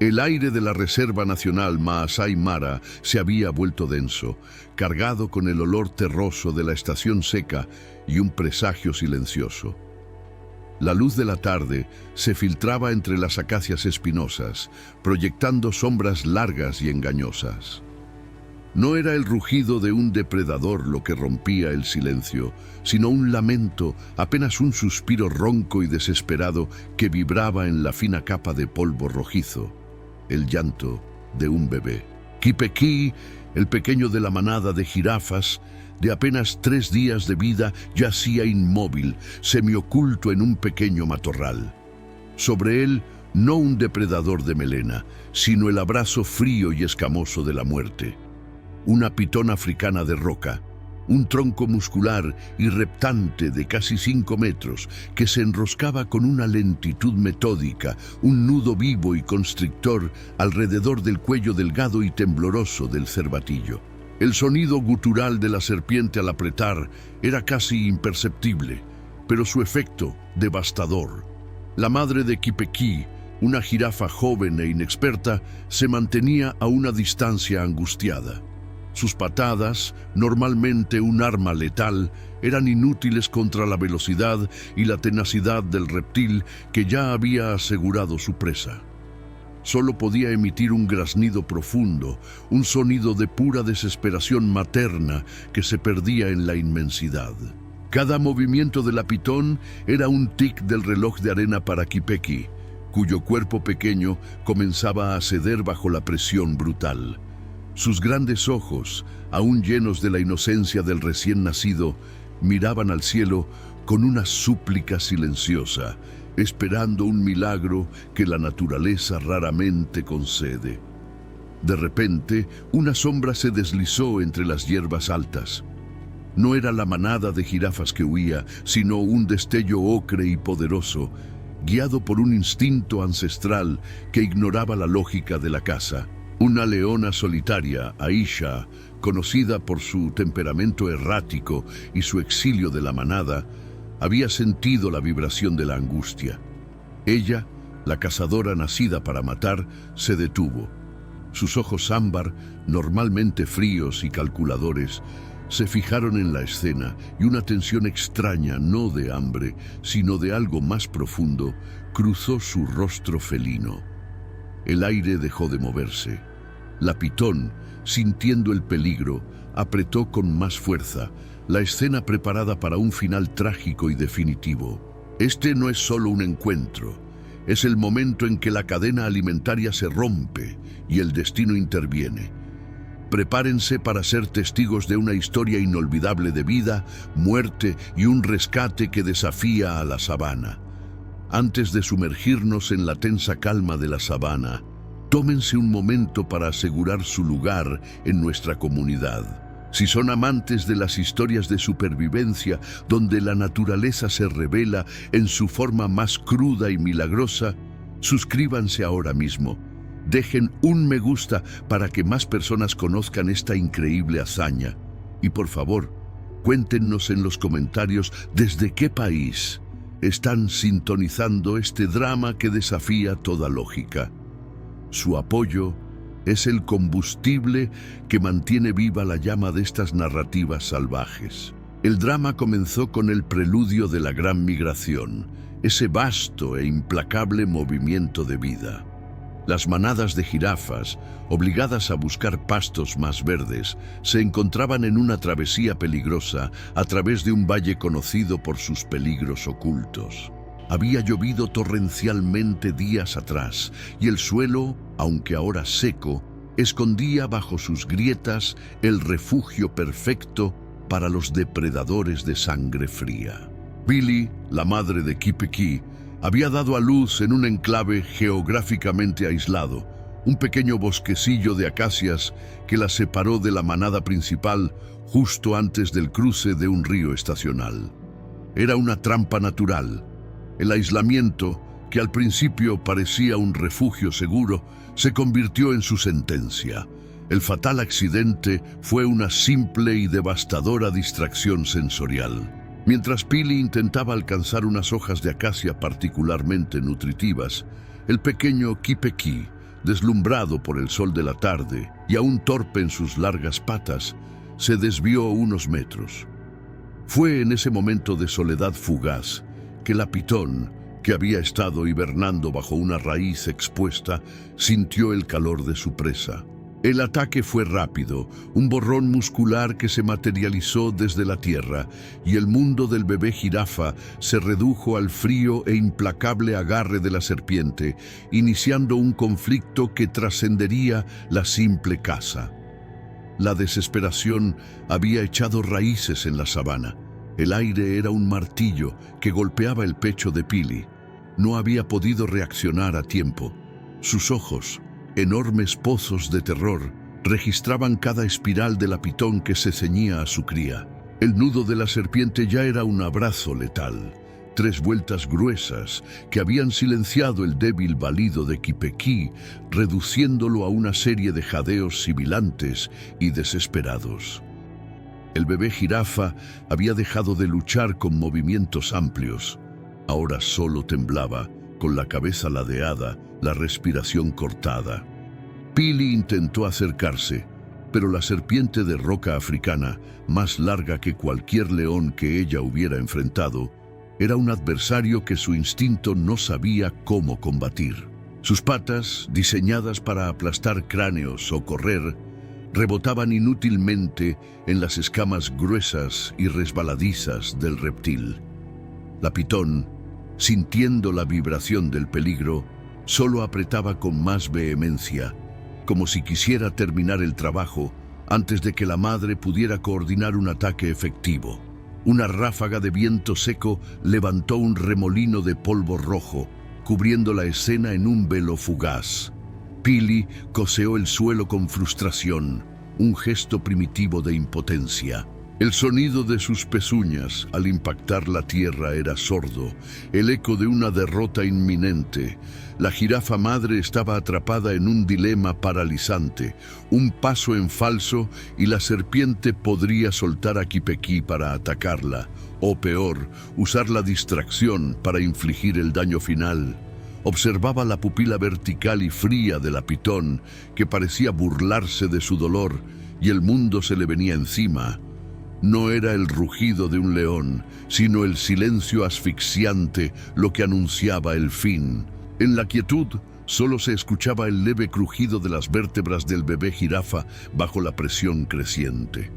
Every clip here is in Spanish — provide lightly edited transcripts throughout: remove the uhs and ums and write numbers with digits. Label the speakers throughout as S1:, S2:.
S1: El aire de la Reserva Nacional Maasai Mara se había vuelto denso, cargado con el olor terroso de la estación seca y un presagio silencioso. La luz de la tarde se filtraba entre las acacias espinosas, proyectando sombras largas y engañosas. No era el rugido de un depredador lo que rompía el silencio, sino un lamento, apenas un suspiro ronco y desesperado que vibraba en la fina capa de polvo rojizo. El llanto de un bebé. Kipekí, el pequeño de la manada de jirafas, de apenas 3 días de vida, yacía inmóvil, semioculto en un pequeño matorral. Sobre él, no un depredador de melena, sino el abrazo frío y escamoso de la muerte. Una pitón africana de roca, un tronco muscular y reptante de casi 5 metros que se enroscaba con una lentitud metódica, un nudo vivo y constrictor alrededor del cuello delgado y tembloroso del cervatillo. El sonido gutural de la serpiente al apretar era casi imperceptible, pero su efecto devastador. La madre de Kipekí, una jirafa joven e inexperta, se mantenía a una distancia angustiada. Sus patadas, normalmente un arma letal, eran inútiles contra la velocidad y la tenacidad del reptil que ya había asegurado su presa. Solo podía emitir un graznido profundo, un sonido de pura desesperación materna que se perdía en la inmensidad. Cada movimiento de la pitón era un tic del reloj de arena para Kipekí, cuyo cuerpo pequeño comenzaba a ceder bajo la presión brutal. Sus grandes ojos, aún llenos de la inocencia del recién nacido, miraban al cielo con una súplica silenciosa, esperando un milagro que la naturaleza raramente concede. De repente, una sombra se deslizó entre las hierbas altas. No era la manada de jirafas que huía, sino un destello ocre y poderoso, guiado por un instinto ancestral que ignoraba la lógica de la caza. Una leona solitaria, Aisha, conocida por su temperamento errático y su exilio de la manada, había sentido la vibración de la angustia. Ella, la cazadora nacida para matar, se detuvo. Sus ojos ámbar, normalmente fríos y calculadores, se fijaron en la escena y una tensión extraña, no de hambre, sino de algo más profundo, cruzó su rostro felino. El aire dejó de moverse. La pitón, sintiendo el peligro, apretó con más fuerza, la escena preparada para un final trágico y definitivo. Este no es solo un encuentro, es el momento en que la cadena alimentaria se rompe y el destino interviene. Prepárense para ser testigos de una historia inolvidable de vida, muerte y un rescate que desafía a la sabana. Antes de sumergirnos en la tensa calma de la sabana, tómense un momento para asegurar su lugar en nuestra comunidad. Si son amantes de las historias de supervivencia donde la naturaleza se revela en su forma más cruda y milagrosa, suscríbanse ahora mismo. Dejen un me gusta para que más personas conozcan esta increíble hazaña. Y por favor, cuéntenos en los comentarios desde qué país están sintonizando este drama que desafía toda lógica. Su apoyo es el combustible que mantiene viva la llama de estas narrativas salvajes. El drama comenzó con el preludio de la Gran Migración, ese vasto e implacable movimiento de vida. Las manadas de jirafas, obligadas a buscar pastos más verdes, se encontraban en una travesía peligrosa a través de un valle conocido por sus peligros ocultos. Había llovido torrencialmente días atrás y el suelo, aunque ahora seco, escondía bajo sus grietas el refugio perfecto para los depredadores de sangre fría. Billy, la madre de Kipekí, había dado a luz en un enclave geográficamente aislado, un pequeño bosquecillo de acacias que la separó de la manada principal justo antes del cruce de un río estacional. Era una trampa natural. El aislamiento, que al principio parecía un refugio seguro, se convirtió en su sentencia. El fatal accidente fue una simple y devastadora distracción sensorial. Mientras Pili intentaba alcanzar unas hojas de acacia particularmente nutritivas, el pequeño Kipekí, deslumbrado por el sol de la tarde y aún torpe en sus largas patas, se desvió unos metros. Fue en ese momento de soledad fugaz que la pitón, que había estado hibernando bajo una raíz expuesta, sintió el calor de su presa. El ataque fue rápido, un borrón muscular que se materializó desde la tierra, y el mundo del bebé jirafa se redujo al frío e implacable agarre de la serpiente, iniciando un conflicto que trascendería la simple caza. La desesperación había echado raíces en la sabana. El aire era un martillo que golpeaba el pecho de Pili. No había podido reaccionar a tiempo. Sus ojos, enormes pozos de terror, registraban cada espiral de la pitón que se ceñía a su cría. El nudo de la serpiente ya era un abrazo letal. 3 vueltas gruesas que habían silenciado el débil balido de Kipequi, reduciéndolo a una serie de jadeos sibilantes y desesperados. El bebé jirafa había dejado de luchar con movimientos amplios. Ahora solo temblaba, con la cabeza ladeada, la respiración cortada. Pili intentó acercarse, pero la serpiente de roca africana, más larga que cualquier león que ella hubiera enfrentado, era un adversario que su instinto no sabía cómo combatir. Sus patas, diseñadas para aplastar cráneos o correr, rebotaban inútilmente en las escamas gruesas y resbaladizas del reptil. La pitón, sintiendo la vibración del peligro, solo apretaba con más vehemencia, como si quisiera terminar el trabajo antes de que la madre pudiera coordinar un ataque efectivo. Una ráfaga de viento seco levantó un remolino de polvo rojo, cubriendo la escena en un velo fugaz. Pili coseó el suelo con frustración, un gesto primitivo de impotencia. El sonido de sus pezuñas al impactar la tierra era sordo, el eco de una derrota inminente. La jirafa madre estaba atrapada en un dilema paralizante, un paso en falso y la serpiente podría soltar a Kipequi para atacarla, o peor, usar la distracción para infligir el daño final. Observaba la pupila vertical y fría de la pitón, que parecía burlarse de su dolor, y el mundo se le venía encima. No era el rugido de un león, sino el silencio asfixiante lo que anunciaba el fin. En la quietud, solo se escuchaba el leve crujido de las vértebras del bebé jirafa bajo la presión creciente.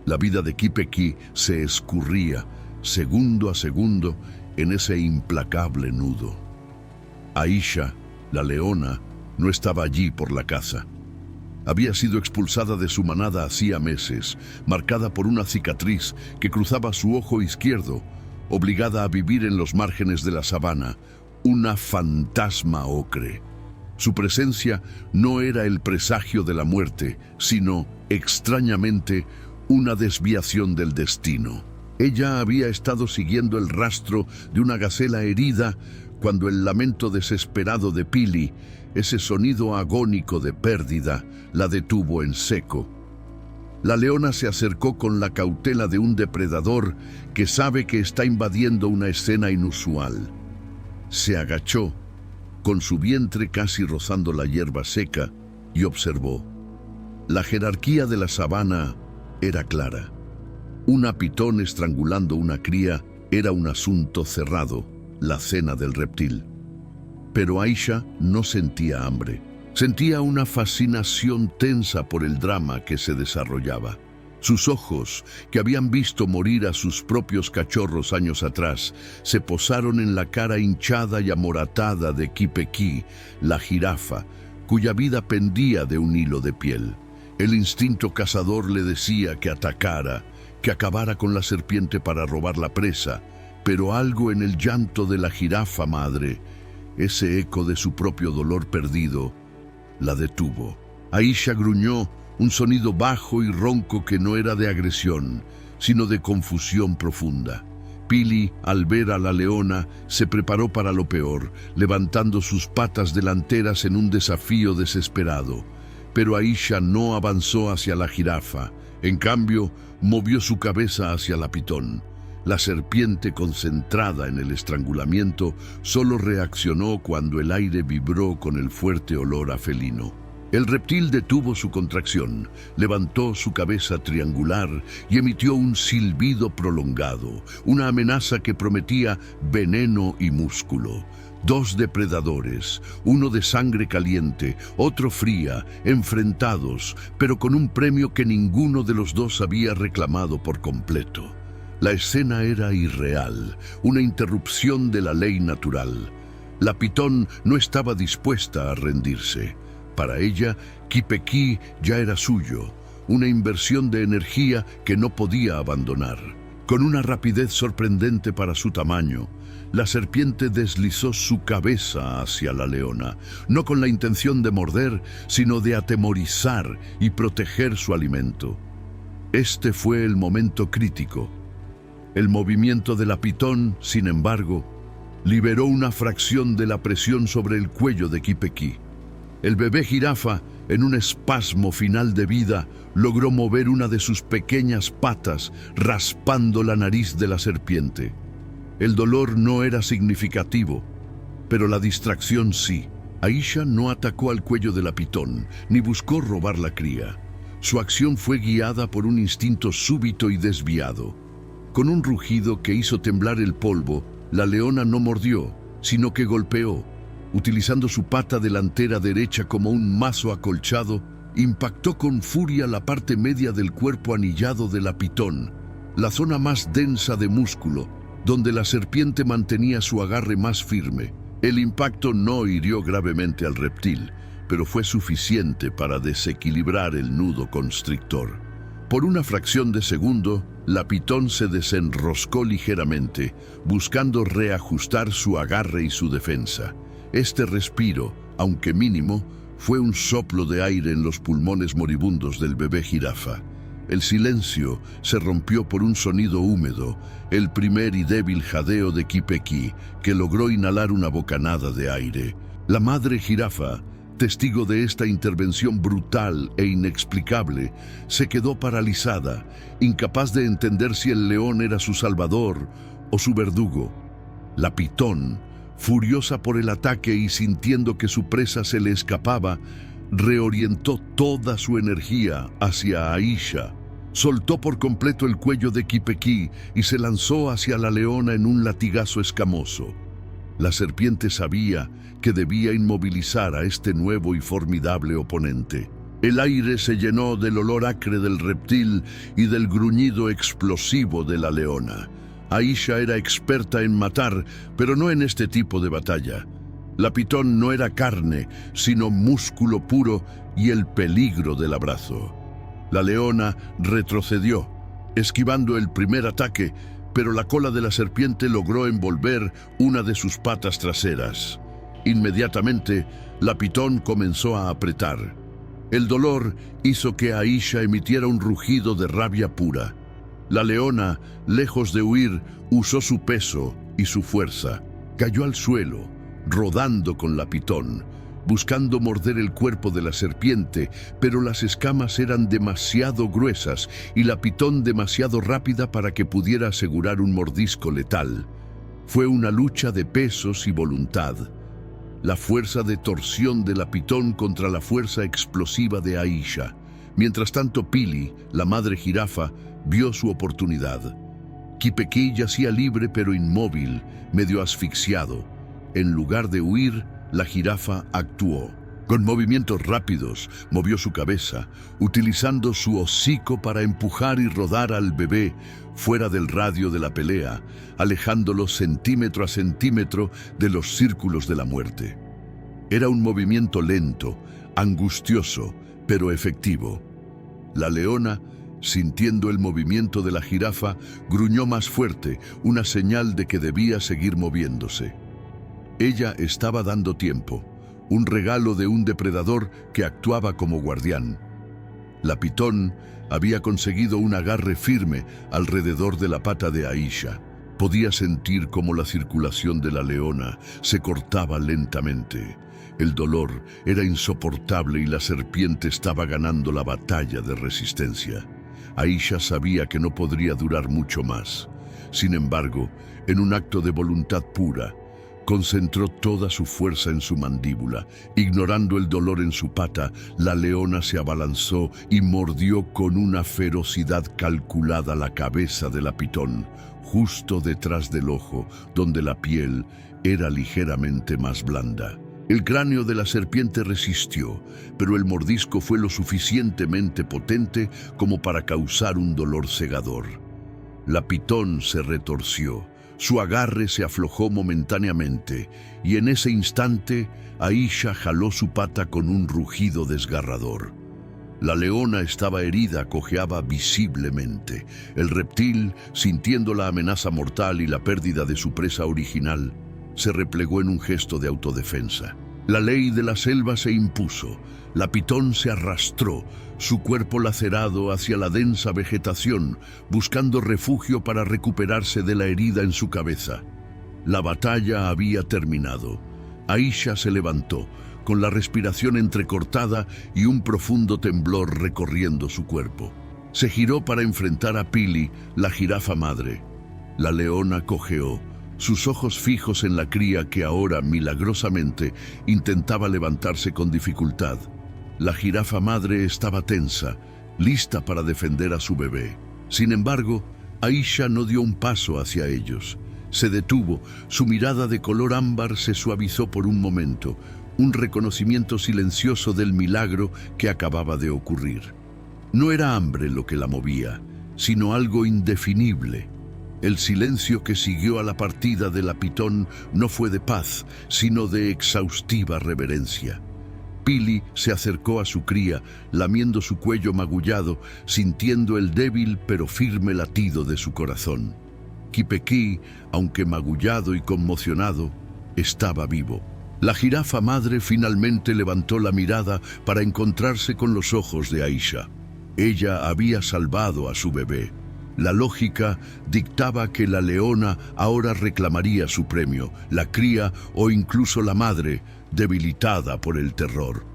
S1: La vida de Kipequi se escurría, segundo a segundo, en ese implacable nudo. Aisha, la leona, no estaba allí por la caza. Había sido expulsada de su manada hacía meses, marcada por una cicatriz que cruzaba su ojo izquierdo, obligada a vivir en los márgenes de la sabana, una fantasma ocre. Su presencia no era el presagio de la muerte, sino, extrañamente, una desviación del destino. Ella había estado siguiendo el rastro de una gacela herida cuando el lamento desesperado de Pili, ese sonido agónico de pérdida, la detuvo en seco. La leona se acercó con la cautela de un depredador que sabe que está invadiendo una escena inusual. Se agachó, con su vientre casi rozando la hierba seca, y observó. La jerarquía de la sabana era clara. Una pitón estrangulando una cría era un asunto cerrado, la cena del reptil. Pero Aisha no sentía hambre. Sentía una fascinación tensa por el drama que se desarrollaba. Sus ojos, que habían visto morir a sus propios cachorros años atrás, se posaron en la cara hinchada y amoratada de Kipequi, la jirafa, cuya vida pendía de un hilo de piel. El instinto cazador le decía que atacara, que acabara con la serpiente para robar la presa, pero algo en el llanto de la jirafa madre, ese eco de su propio dolor perdido, la detuvo. Aisha gruñó, un sonido bajo y ronco que no era de agresión, sino de confusión profunda. Pili, al ver a la leona, se preparó para lo peor, levantando sus patas delanteras en un desafío desesperado. Pero Aisha no avanzó hacia la jirafa. En cambio, movió su cabeza hacia la pitón. La serpiente, concentrada en el estrangulamiento, solo reaccionó cuando el aire vibró con el fuerte olor a felino. El reptil detuvo su contracción, levantó su cabeza triangular y emitió un silbido prolongado, una amenaza que prometía veneno y músculo. Dos depredadores, uno de sangre caliente, otro fría, enfrentados, pero con un premio que ninguno de los dos había reclamado por completo. La escena era irreal, una interrupción de la ley natural. La pitón no estaba dispuesta a rendirse. Para ella, Kipekí ya era suyo, una inversión de energía que no podía abandonar. Con una rapidez sorprendente para su tamaño, la serpiente deslizó su cabeza hacia la leona, no con la intención de morder, sino de atemorizar y proteger su alimento. Este fue el momento crítico. El movimiento de la pitón, sin embargo, liberó una fracción de la presión sobre el cuello de Kipekí. El bebé jirafa, en un espasmo final de vida, logró mover una de sus pequeñas patas, raspando la nariz de la serpiente. El dolor no era significativo, pero la distracción sí. Aisha no atacó al cuello de la pitón, ni buscó robar la cría. Su acción fue guiada por un instinto súbito y desviado. Con un rugido que hizo temblar el polvo, la leona no mordió, sino que golpeó. Utilizando su pata delantera derecha como un mazo acolchado, impactó con furia la parte media del cuerpo anillado de la pitón, la zona más densa de músculo, donde la serpiente mantenía su agarre más firme. El impacto no hirió gravemente al reptil, pero fue suficiente para desequilibrar el nudo constrictor. Por una fracción de segundo, la pitón se desenroscó ligeramente, buscando reajustar su agarre y su defensa. Este respiro, aunque mínimo, fue un soplo de aire en los pulmones moribundos del bebé jirafa. El silencio se rompió por un sonido húmedo, el primer y débil jadeo de Kipekí, que logró inhalar una bocanada de aire. La madre jirafa, testigo de esta intervención brutal e inexplicable, se quedó paralizada, incapaz de entender si el león era su salvador o su verdugo. La pitón, furiosa por el ataque y sintiendo que su presa se le escapaba, reorientó toda su energía hacia Aisha. Soltó por completo el cuello de Kipekí y se lanzó hacia la leona en un latigazo escamoso. La serpiente sabía que debía inmovilizar a este nuevo y formidable oponente. El aire se llenó del olor acre del reptil y del gruñido explosivo de la leona. Aisha era experta en matar, pero no en este tipo de batalla. La pitón no era carne, sino músculo puro y el peligro del abrazo. La leona retrocedió, esquivando el primer ataque, pero la cola de la serpiente logró envolver una de sus patas traseras. Inmediatamente, la pitón comenzó a apretar. El dolor hizo que Aisha emitiera un rugido de rabia pura. La leona, lejos de huir, usó su peso y su fuerza. Cayó al suelo, rodando con la pitón, buscando morder el cuerpo de la serpiente, pero las escamas eran demasiado gruesas y la pitón demasiado rápida para que pudiera asegurar un mordisco letal. Fue una lucha de pesos y voluntad. La fuerza de torsión de la pitón contra la fuerza explosiva de Aisha. Mientras tanto, Pili, la madre jirafa, vio su oportunidad. Kipekí yacía libre pero inmóvil, medio asfixiado. En lugar de huir, la jirafa actuó. Con movimientos rápidos, movió su cabeza, utilizando su hocico para empujar y rodar al bebé fuera del radio de la pelea, alejándolo centímetro a centímetro de los círculos de la muerte. Era un movimiento lento, angustioso, pero efectivo. La leona, sintiendo el movimiento de la jirafa, gruñó más fuerte, una señal de que debía seguir moviéndose. Ella estaba dando tiempo, un regalo de un depredador que actuaba como guardián. La pitón había conseguido un agarre firme alrededor de la pata de Aisha. Podía sentir cómo la circulación de la leona se cortaba lentamente. El dolor era insoportable y la serpiente estaba ganando la batalla de resistencia. Aisha sabía que no podría durar mucho más. Sin embargo, en un acto de voluntad pura, concentró toda su fuerza en su mandíbula. Ignorando el dolor en su pata, la leona se abalanzó y mordió con una ferocidad calculada la cabeza de la pitón, justo detrás del ojo, donde la piel era ligeramente más blanda. El cráneo de la serpiente resistió, pero el mordisco fue lo suficientemente potente como para causar un dolor cegador. La pitón se retorció, su agarre se aflojó momentáneamente, y en ese instante Aisha jaló su pata con un rugido desgarrador. La leona estaba herida, cojeaba visiblemente. El reptil, sintiendo la amenaza mortal y la pérdida de su presa original, se replegó en un gesto de autodefensa. La ley de la selva se impuso. La pitón se arrastró, su cuerpo lacerado hacia la densa vegetación, buscando refugio para recuperarse de la herida en su cabeza. La batalla había terminado. Aisha se levantó, con la respiración entrecortada y un profundo temblor recorriendo su cuerpo. Se giró para enfrentar a Pili, la jirafa madre. La leona cojeó, sus ojos fijos en la cría que ahora, milagrosamente, intentaba levantarse con dificultad. La jirafa madre estaba tensa, lista para defender a su bebé. Sin embargo, Aisha no dio un paso hacia ellos. Se detuvo, su mirada de color ámbar se suavizó por un momento, un reconocimiento silencioso del milagro que acababa de ocurrir. No era hambre lo que la movía, sino algo indefinible. El silencio que siguió a la partida de la pitón no fue de paz, sino de exhaustiva reverencia. Pili se acercó a su cría, lamiendo su cuello magullado, sintiendo el débil pero firme latido de su corazón. Kipekí, aunque magullado y conmocionado, estaba vivo. La jirafa madre finalmente levantó la mirada para encontrarse con los ojos de Aisha. Ella había salvado a su bebé. La lógica dictaba que la leona ahora reclamaría su premio, la cría o incluso la madre, debilitada por el terror.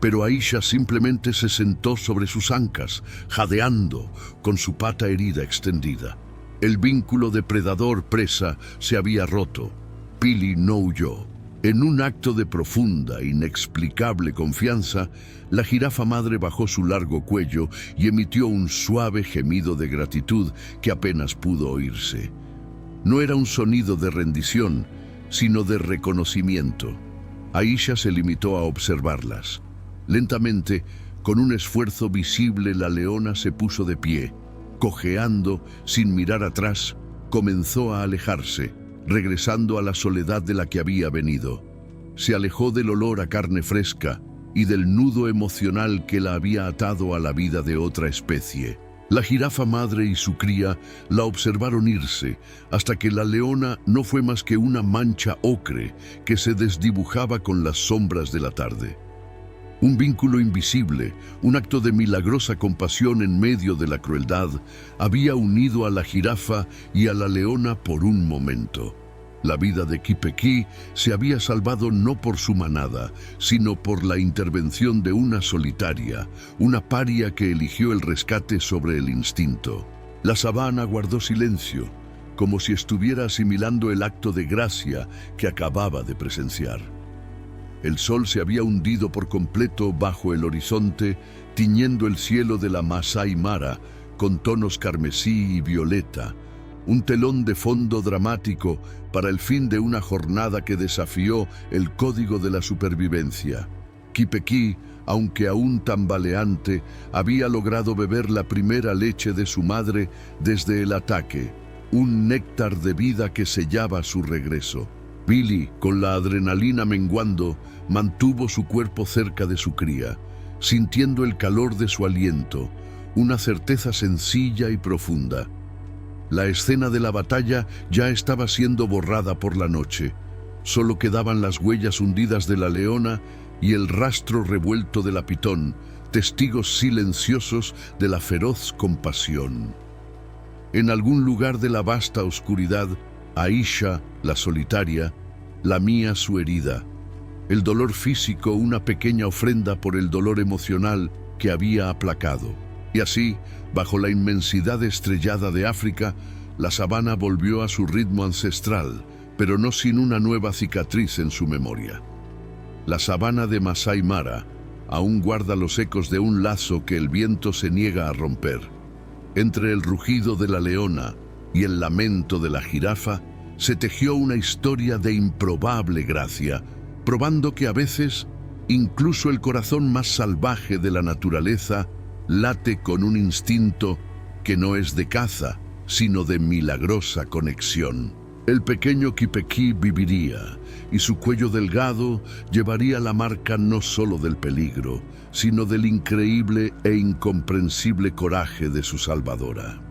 S1: Pero Aisha simplemente se sentó sobre sus ancas, jadeando, con su pata herida extendida. El vínculo depredador-presa se había roto. Pili no huyó. En un acto de profunda, inexplicable confianza, la jirafa madre bajó su largo cuello y emitió un suave gemido de gratitud que apenas pudo oírse. No era un sonido de rendición, sino de reconocimiento. Aisha se limitó a observarlas. Lentamente, con un esfuerzo visible, la leona se puso de pie. Cojeando, sin mirar atrás, comenzó a alejarse, regresando a la soledad de la que había venido. Se alejó del olor a carne fresca y del nudo emocional que la había atado a la vida de otra especie. La jirafa madre y su cría la observaron irse, hasta que la leona no fue más que una mancha ocre que se desdibujaba con las sombras de la tarde. Un vínculo invisible, un acto de milagrosa compasión en medio de la crueldad, había unido a la jirafa y a la leona por un momento. La vida de Kipekí se había salvado no por su manada, sino por la intervención de una solitaria, una paria que eligió el rescate sobre el instinto. La sabana guardó silencio, como si estuviera asimilando el acto de gracia que acababa de presenciar. El sol se había hundido por completo bajo el horizonte, tiñendo el cielo de la Masai Mara con tonos carmesí y violeta, un telón de fondo dramático para el fin de una jornada que desafió el código de la supervivencia. Kipekí, aunque aún tambaleante, había logrado beber la primera leche de su madre desde el ataque, un néctar de vida que sellaba su regreso. Pili, con la adrenalina menguando, mantuvo su cuerpo cerca de su cría, sintiendo el calor de su aliento, una certeza sencilla y profunda. La escena de la batalla ya estaba siendo borrada por la noche. Solo quedaban las huellas hundidas de la leona y el rastro revuelto de la pitón, testigos silenciosos de la feroz compasión. En algún lugar de la vasta oscuridad, Aisha, la solitaria, lamía su herida. El dolor físico, una pequeña ofrenda por el dolor emocional que había aplacado. Y así, bajo la inmensidad estrellada de África, La sabana volvió a su ritmo ancestral, pero no sin una nueva cicatriz en su memoria. La sabana de Masai Mara aún guarda los ecos de un lazo que el viento se niega a romper. Entre el rugido de la leona y el lamento de la jirafa, se tejió una historia de improbable gracia, probando que a veces, incluso el corazón más salvaje de la naturaleza late con un instinto que no es de caza, sino de milagrosa conexión. El pequeño Kipequí viviría, y su cuello delgado llevaría la marca no solo del peligro, sino del increíble e incomprensible coraje de su salvadora.